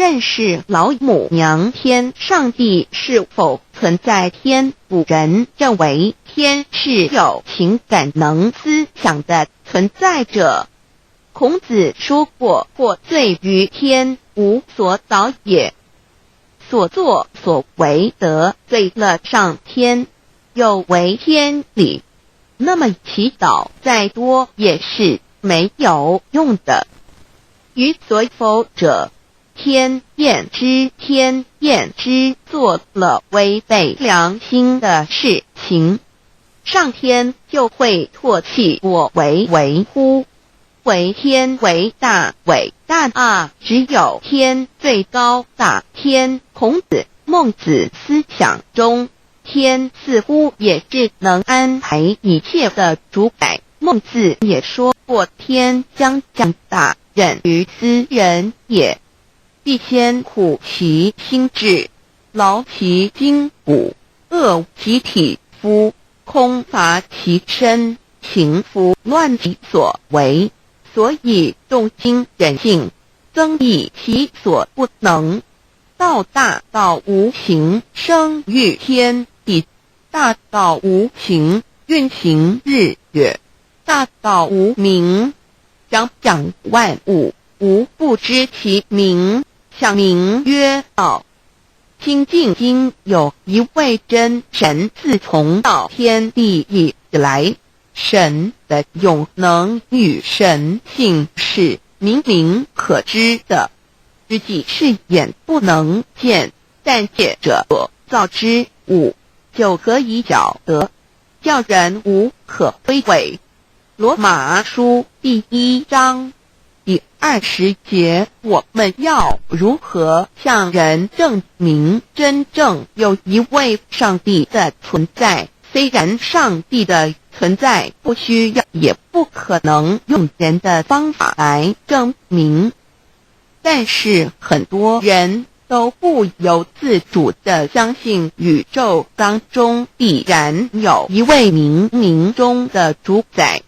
认识老母娘天上帝是否存在天，古人认为天是有情感能思想的存在者。孔子说过，或罪于天，无所导也。所作所为得罪了上天，有违天理，那么祈祷再多也是没有用的。于所否者，天厌之，做了违背良心的事情，上天就会唾弃我为乎？为天为大，伟大啊！只有天最高大天。孔子、孟子思想中，天似乎也是能安排一切的主宰。孟子也说过，天将降大任于斯人也，必先苦其心志，劳其筋骨，饿其体肤，空乏其身，行拂乱其所为。所以动心忍性，增益其所不能。道大道无形，生育天地；大道无形，运行日月；大道无名，掌万物，无不知其名，想名曰道。清净经有一位真神，自从造天地以来，神的永能与神性是明明可知的，实际是眼不能见，但借着所造之物就可以晓得，叫人无可推诿。罗马书第1章第20节，我们要如何向人证明真正有一位上帝的存在？虽然上帝的存在不需要也不可能用人的方法来证明，但是很多人都不由自主地相信宇宙当中必然有一位冥冥中的主宰。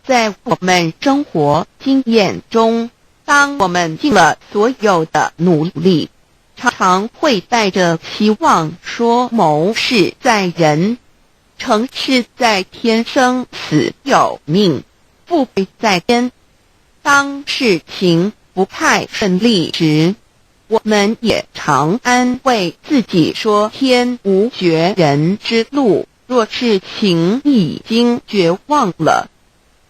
在我们生活经验中，当我们尽了所有的努力，常常会带着希望说谋事在人，成事在天，生死有命，富贵在天。当事情不太顺利时，我们也常安慰自己说天无绝人之路，若事情已经绝望了，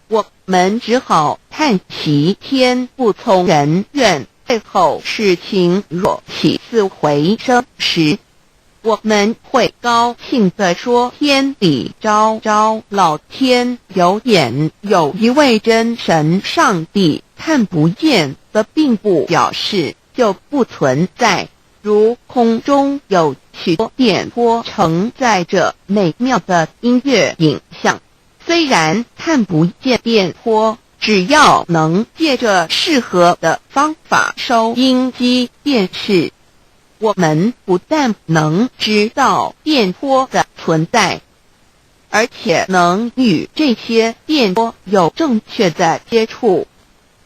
我们只好叹息天不从人愿。最后事情若起死回生时，我们会高兴地说天理昭昭，老天有眼，有一位真神上帝，看不见的并不表示就不存在。如空中有许多电波承载着美妙的音乐影像，虽然看不见电波，只要能借着适合的方法收音机、电视，我们不但能知道电波的存在，而且能与这些电波有正确的接触。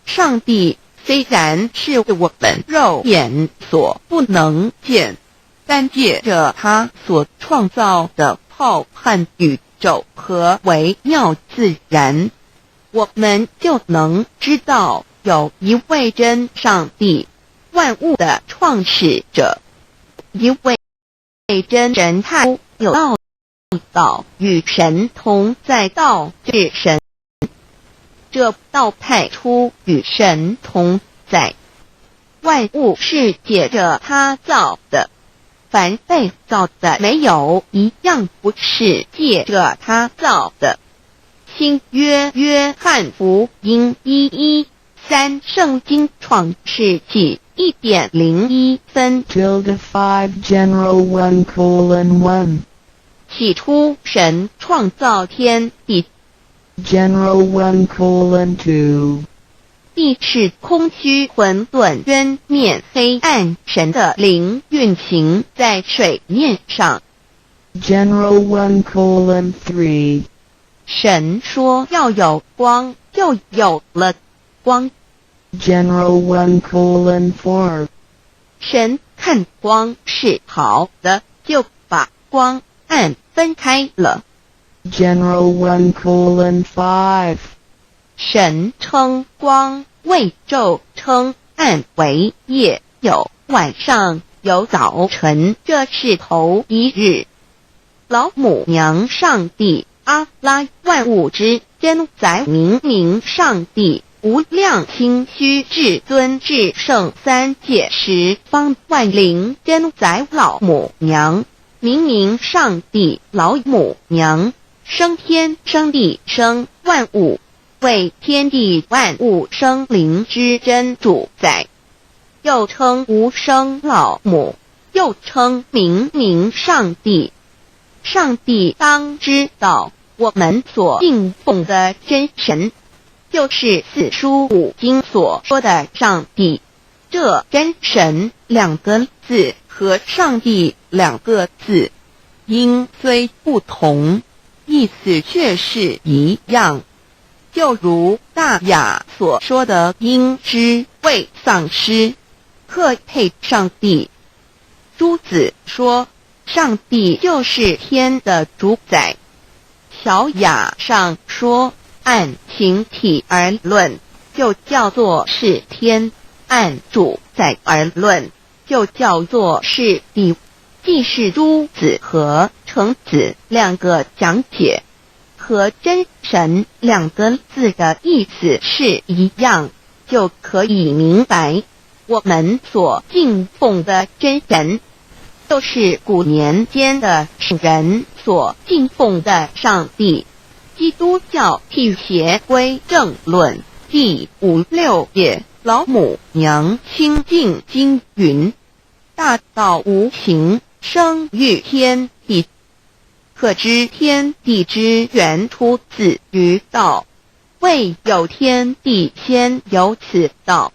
上帝虽然是我们肉眼所不能见，但借着他所创造的浩瀚宇宙和微妙自然，我们就能知道有一位真上帝，万物的创始者，一位真神，他有道与神同在，道是神，这道派出与神同在。万物是借着他造的，凡被造的没有一样不是借着他造的。新约翰福音1:13，圣经创世纪1.01分 5 general 1:1 起初神创造天地 general 1:2 地是空虚混沌渊面黑暗，神的灵运行在水面上 general 1:3 神说要有光，就有了光 general 1:4神看光是好的，就把光暗分开了。General 1:5. 神称光为昼，称暗为夜，有晚上，有早晨，这是头一日。老母娘上帝阿拉万物之真宰明明上帝无量清虚至尊至圣三界十方万灵真宰老母娘明明上帝老母娘生天生地生万物，为天地万物生灵之真主宰，又称无生老母，又称明明上帝。上帝当知道，我们所敬奉的真神，就是四书五经所说的上帝。这真神两个字和上帝两个字，音虽不同，意思却是一样。就如大雅所说的鹰之谓丧尸，可配上帝。朱子说上帝就是天的主宰。小雅上说按形体而论，就叫做是天；按主宰而论，就叫做是地。既是朱子和程子两个讲解，和真神两个字的意思是一样，就可以明白我们所敬奉的真神，就是古年间的圣人所敬奉的上帝。基督教辟邪归正论第56页，老母娘清净经云：大道无形，生育天地，可知天地之源出自于道，未有天地先有此道。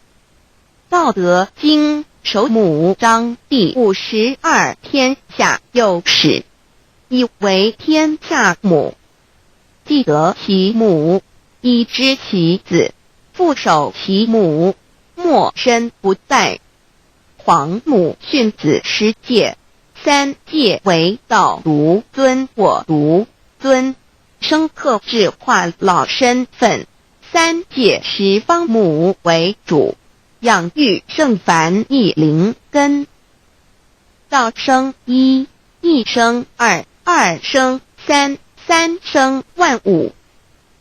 道德经首母章第52，天下有始，以为天下母。既得其母，以知其子，父守其母，莫身不殆。皇母训子十戒，三戒为道如尊我如尊，生克制化老身份。三戒十方母为主，养育圣凡一灵根。道生一，一生二，二生三，三生万物。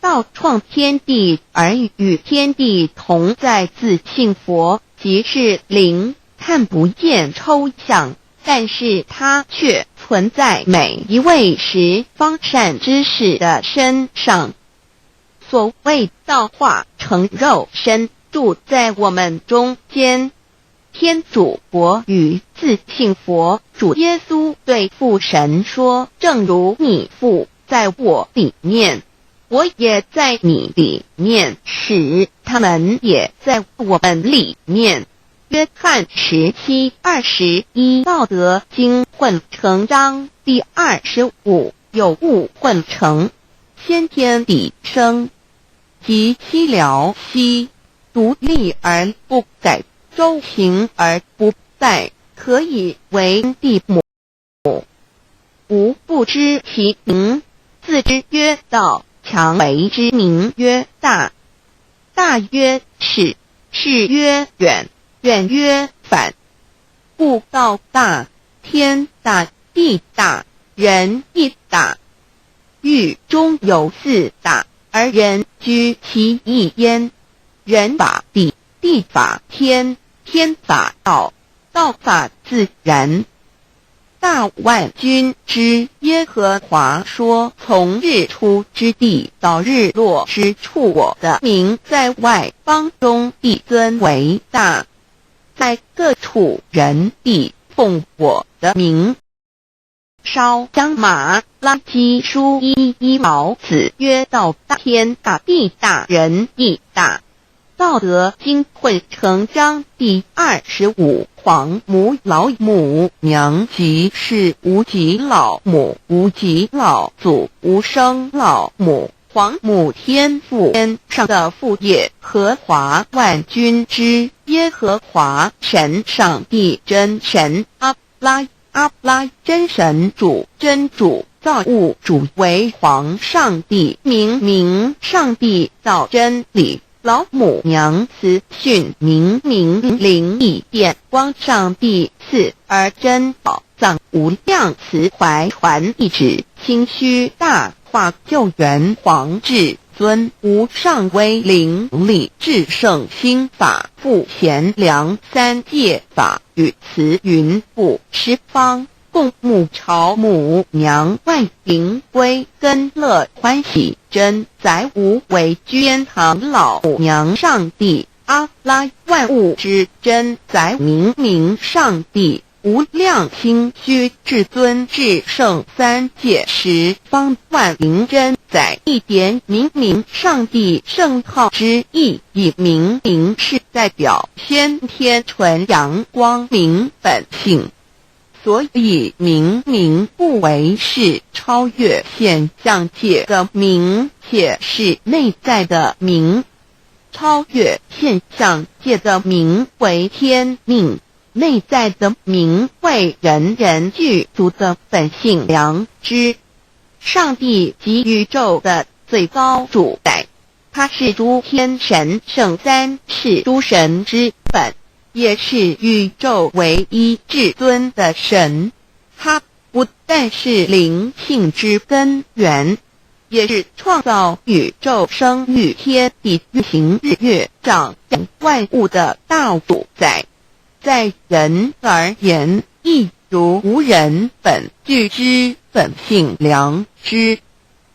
道创天地而与天地同在，自性佛，即是灵，看不见抽象，但是它却存在每一位十方善知识的身上。所谓道化成肉身，住在我们中间。天主佛与自性佛主耶稣对父神说：正如你父在我里面，我也在你里面，使他们也在我们里面。约翰17:21，道德经混成章第25，有物混成，先天地生，即西辽西，独立而不改，周行而不殆，可以为地母。吾不知其名，自之曰道，强为之名曰大。大曰始，始曰远，远曰反。故道大，天大，地大，人亦大。域中有四大，而人居其一焉。人法地，地法天，天法道，道法自然。大万军之耶和华说：从日出之地到日落之处，我的名在外邦中必尊为大，在各处人必奉我的名。烧香马拉基书11毛子曰：道大，天大，地大，人亦大。道德经混成章第25，皇母老母娘即是无极老母，无极老祖，无生老母，皇母天父天上的父耶和华万军之耶和华神上帝真神阿拉真神主真主造物主为皇上帝明上帝造真理老母娘慈训明灵异电光上帝赐而真宝藏无量慈怀传一旨清虚大化救援皇至尊无上威灵力至圣心法复贤良三界法与慈云布十方共沐朝母娘万灵归根乐欢喜真载无为居堂老母娘上帝阿拉万物之真载明上帝无量清虚至尊至圣三界十方万灵真载一点明上帝圣号之意以明是代表先天纯阳光明本性，所以明不为是超越现象界的明，且是内在的明。超越现象界的明为天命，内在的明为人人具足的本性良知。上帝及宇宙的最高主宰，他是诸天神圣三世诸神之本，也是宇宙唯一至尊的神。他不但是灵性之根源，也是创造宇宙生育天地运行日月掌掌万物的大主宰。在人而言，亦如无人本具之本性良知，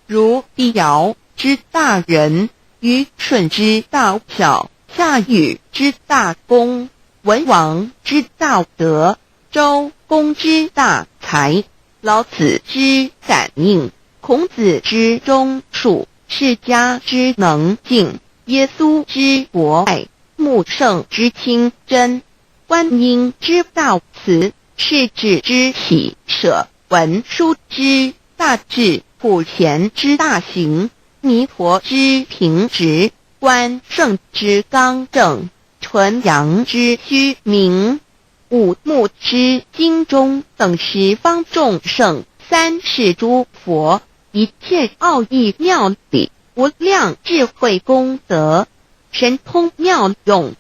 如地尧之大仁，虞舜之大巧，夏禹之大功，文王之大德，周公之大才，老子之感应，孔子之忠恕，释迦之能静，耶稣之博爱，穆圣之清真，观音之大慈，世子之喜舍，文殊之大智，普贤之大行，弥陀之平直，观圣之刚正，纯阳之虚明，五目之精中等十方众圣，三世诸佛，一切奥义妙理，无量智慧功德，神通妙用，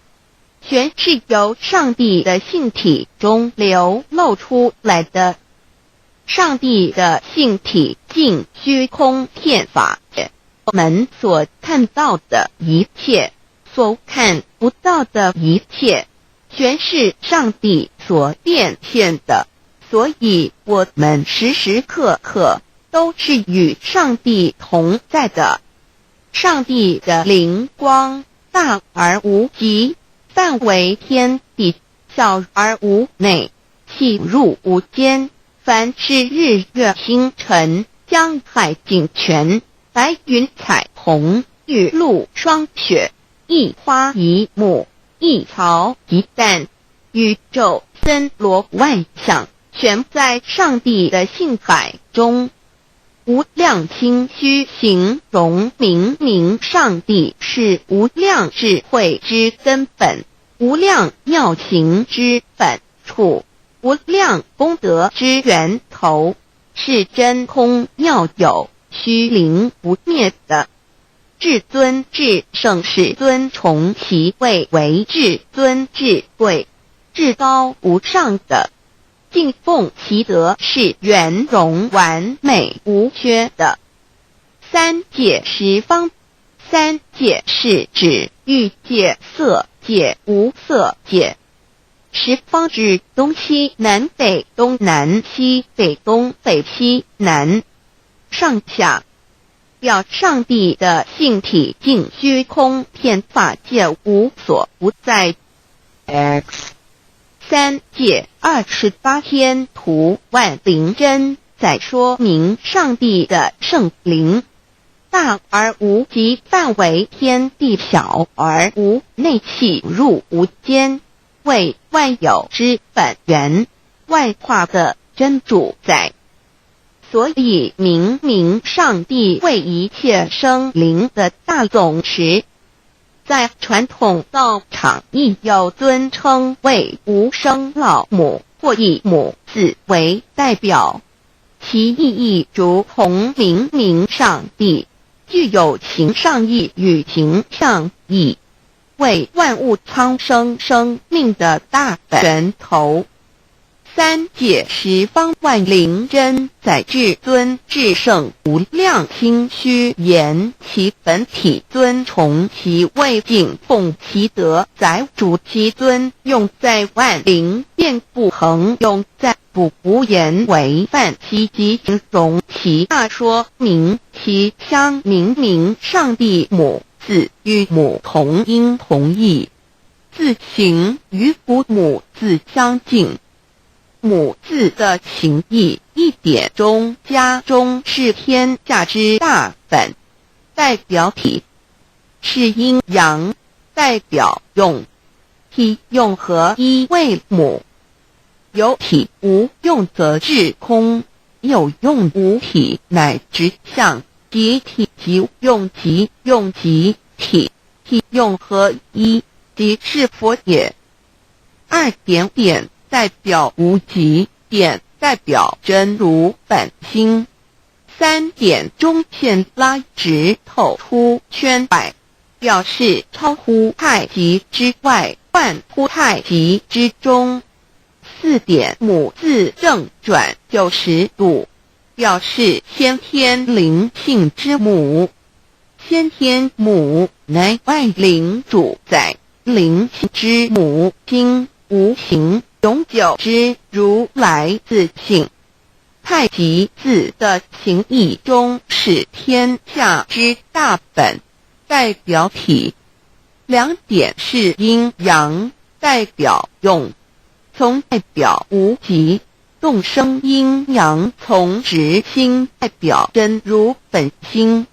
全是由上帝的性体中流露出来的。上帝的性体尽虚空遍法界，我们所看到的一切，所看不到的一切，全是上帝所变现的。所以我们时时刻刻都是与上帝同在的。上帝的灵光大而无极，范围天地，小而无内，细入无间。凡是日月星辰，江海景泉，白云彩虹，雨露霜雪，一花一木，一草一蛋，宇宙森罗万象，全在上帝的性海中。无量清虚形容明上帝是无量智慧之根本，无量妙行之本处，无量功德之源头，是真空妙有，虚灵不灭的。至尊至圣世尊崇其位为至尊至贵，至高无上的，敬奉其德是圆融完美无缺的。三界十方，三界是指欲界、色界、无色界。十方指东西南北东南西北东北西南上下，表上帝的性体尽虚空遍法界无所不在。 X 三界28天图万灵真，在说明上帝的圣灵大而无极，范围天地小而无内，细入无间，为万有之本源，万化的真主宰。所以明明上帝为一切生灵的大总持，在传统道场亦有尊称为无生老母，或以母字为代表，其意义如同明明上帝具有形上义与形象义，为万物苍生生命的大本源头。三界十方万灵真载至尊至圣无量清虚言其本体尊崇其位敬奉其德载主其尊，用在万灵遍不恒，用在不无言为范其即形容其大说明其相明明上帝母字与母同音同义，字形与父母字相近。母字的情义一点中家中是天下之大本，代表体；是阴阳，代表用。体用合一为母，有体无用则至空，有用无体乃直相，即体即用即用即体，体用合一即是佛也。二点点代表无极，点代表真如本心。三点中线拉直透出圈外，表示超乎太极之外，贯乎太极之中。四点母字正转90度，表示先天灵性之母。先天母乃外灵主宰，灵性之母心无形永久之如来自性。太极字的形义中是天下之大本，代表体。两点是阴阳，代表用。从代表无极，动生阴阳从直心代表真如本心。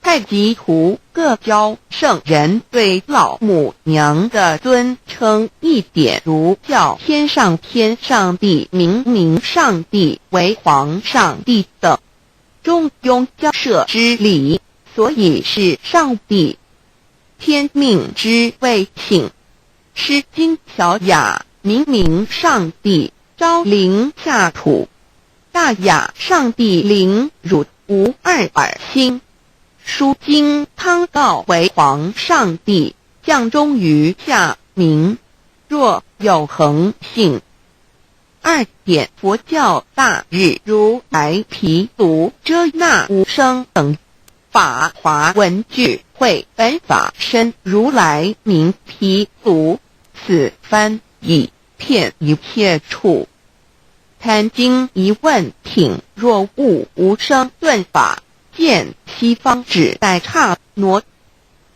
太极图各教圣人对老母娘的尊称，一点如叫天上帝、明明上帝为皇上帝等，中庸交涉之理，所以是上帝。天命之谓请，诗经小雅明明上帝昭灵下土，大雅上帝灵汝无二耳心。书经汤道为皇上帝，降中于下民，若有恒性。二点佛教大日如来毗卢遮那无生等法华文具会本法身如来名毗卢，此翻译片一切处。贪经一问品，若悟无生顿法，见西方指代刹那。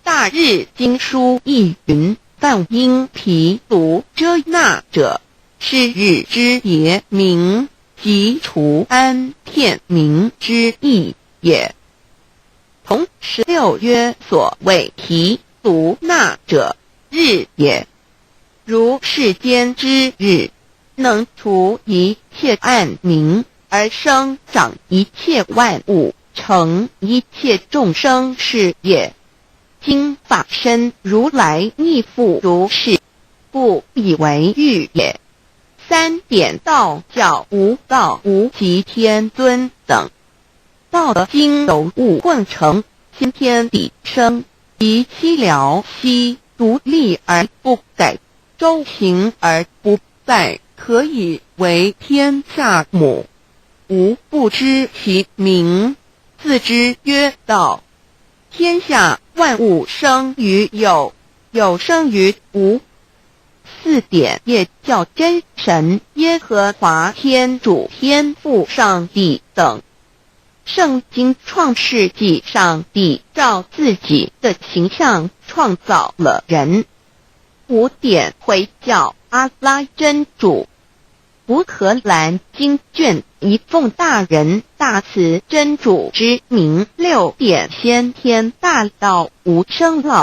大日经书亦云，但因毗卢遮那者，是日之别名，即除安片名之意也。同16曰所谓毗卢那者，日也。如世间之日，能除一切暗明，而生长一切万物，成一切众生是也。今法身如来亦复如是，故以为喻也。三点道教无道无极天尊等，道德经有物混成，先天地生，其西辽西独立而不改，周行而不殆，可以为天下母。吾不知其名，自之曰道。天下万物生于有，有生于无。四点也叫真神耶和华天主天父上帝等。圣经创世纪，上帝照自己的形象创造了人。五点回教阿拉真主。乌克兰经卷一奉大人大慈真主之名，6点先天大道无生老。